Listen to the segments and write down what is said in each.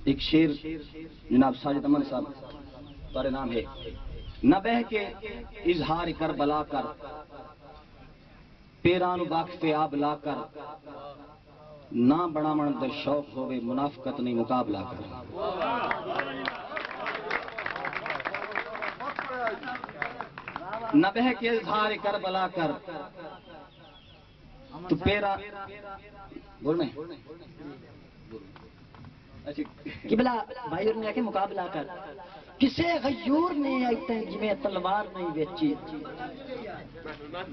ایک شیر جناب ساجد امن صاحب تارے نام ہے، نہ بہ کے اظہار کربلا کر، پیران واقف آب لا کر، نہ بڑا من در شوق ہوئے منافقت نہیں مقابلہ کر۔ نہ بہ کے اظہار کربلا کر، تو پیرا بولنے قبلہ بھائی نے کہ مقابلہ کر، کسے غیور نے آئیتے جمیں تلوار نہیں بیچی،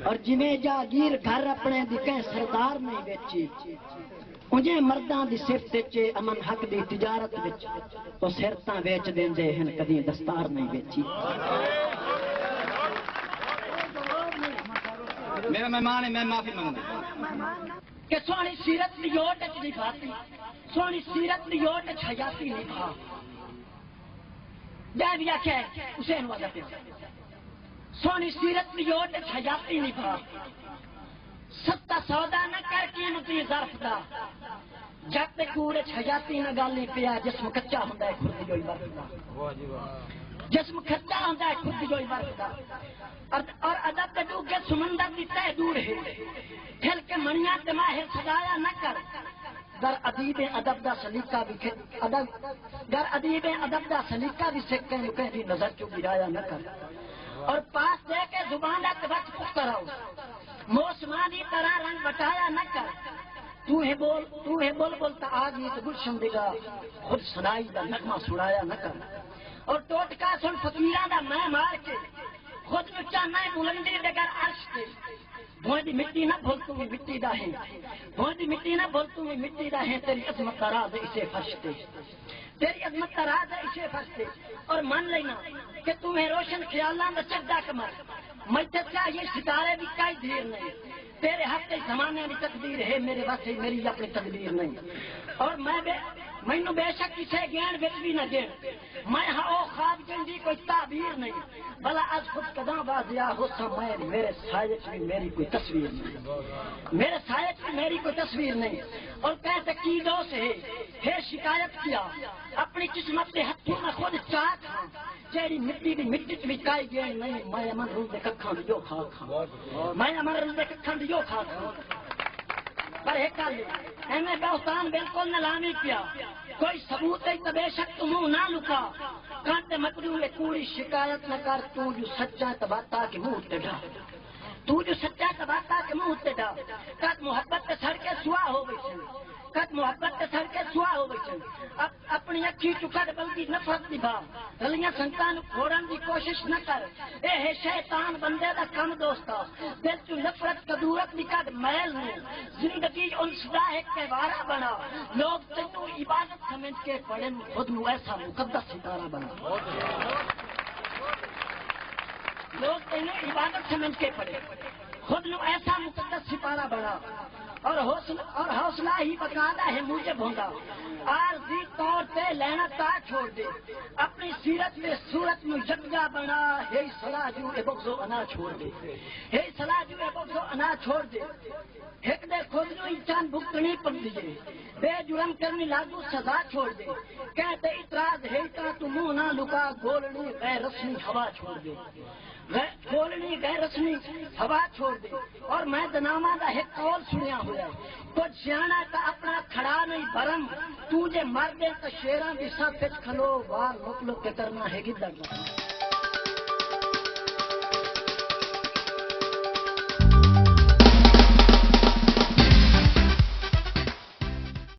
اور جمیں جاگیر گھر اپنے دکھیں سردار نہیں بیچی، انجھے مردان دی صفت چے امن حق دی تجارت بیچ، تو سرطان بیچ دیں دے ہن کدیں دستار نہیں بیچی۔ میرا مہمان ہے، میں معافی مانگوں کہ سونی سیرت لیوٹ نہیں بھاتی، سونی سیرت لیوٹ حیاتی نہیں بھا جائے بھی آکھے حسین وعدہ پہ سونی سیرت لیوٹ حیاتی نہیں بھا، ستا سودا نہ کر کے نتی ظرف دا، جب تے کوڑے حیاتی نہ گالی پیا، جسم کچا ہوندہ ہے خود جوئی برف دا، جسم کچا ہوندہ ہے خود جوئی برف دا، اور ادب تے ڈوگے سمندر دی تہ دور ہے، پھر کے منیاں تے ماہر سجایا نہ کر، در ادیب ادب دا سلیقہ بھی در ادیب ادب دا سلیقہ بھی سکتے ہیں کہیں نظر چو گرایا نہ کر، اور پاس دے کے زبان دا وقت پختر آؤ، موسمانی طرح رنگ بٹایا نہ کر، تو ہے بول بولتا آگی تو گلشن دگا، خود سنائی دا نغمہ سنایا نہ کر، اور ٹوٹکا سن فقیران دا میں مار کے، خود نچا نائے بلندی دگر عرش کے، بھوئے دی مٹی نہ بھولتوں میں مٹی دا ہے، بھوئے دی مٹی نہ بھولتوں میں مٹی دا ہے، تیری عظمت کا راز اسے فرشتے، تیری عظمت کا راز اسے فرشتے، اور مان لینا کہ تمہیں روشن خیالان دا چکدہ کمر، مجھتے چاہیے ستارے بھی کئی دیر نہیں، تیرے حق کے زمانے میں تقدیر ہے، میرے واسطے میری اپنی تقدیر نہیں، اور میں بے شک کسے گین وچ بھی نہ گین، میں ہاں او خواب جنگی کوئی تعبیر نہیں، بلا از خود قدم بازیا ہو سا میرے سائچ میں میری کوئی تصویر نہیں، میرے سائچ میں میری کوئی تصویر نہیں، اور کہتے کی دوست ہے شکایت کیا، اپنی قسمت کے ہتھوں میں خود چاک ہاں، جیڑی مٹی بھی مٹی بھی کائی گئے نہیں، میں امن روز دے ککھاں دیو خاک ہاں، میں امن روز دے ککھاں دیو خاک ہاں، پر ایک کال ایمیں بہتان بالکل نلامی کیا، کوئی ثبوت ہے تو بے شک تمہوں نہ لکا، کانتے مکڑوں میں کوڑی شکایت نہ کر، تو جو سچا تباتا کے منہ تے ڈا، تو جو سچا تباتا کے منہ تے ڈا، کت محبت تے سڑ کے سوا ہو گئی چھن، کت محبت تے سڑ کے سوا ہو گئی چھن، اپنی اکھی چکڑ بلدی نفرت نبھا، گلیاں سنتان کھوڑن دی کوشش نہ کر، اے ہے شیطان بندے دا کم دوستا، دل تو نفرت کدورت نکڑ میل نہیں، زندگی ان صدا ایک کے وارہ بنا، لوگ تنو عبادت سمجھ کے پڑھن، خود نو ایسا مقدس ستارہ بنا، لوگ تنو عبادت سمجھ کے پڑھن، خود نو ایسا مقدس ستارہ بنا، اور حوصلہ ہی بقاعدہ ہے مجھے بھوندا، عارضی طور پہ لینا تا چھوڑ دے، اپنی سیرت میں صورت میں یکجا بنا، ہے صلاح جو اے بغض و انا چھوڑ دے، ہے صلاح جو اے بغض و انا چھوڑ دے، ایک دے خود نو انسان بھگتنی پڑ دیئے، بے جرم کرنی لاگو سزا چھوڑ دے، کہتے اعتراض ہے تا تو منہ نہ لکا، گولنی غیر رسمی ہوا چھوڑ دے، گولنی غیر رسمی ہوا چھوڑ دے، اور میں دناما دا ایک قول سنیا ہوا ہے، کچھ جانا تا اپنا کھڑا نہیں برم، تو جے مر دے تا شیران بھی سب پچ کھلو، وار مطلب کے کرنا ہے گی درد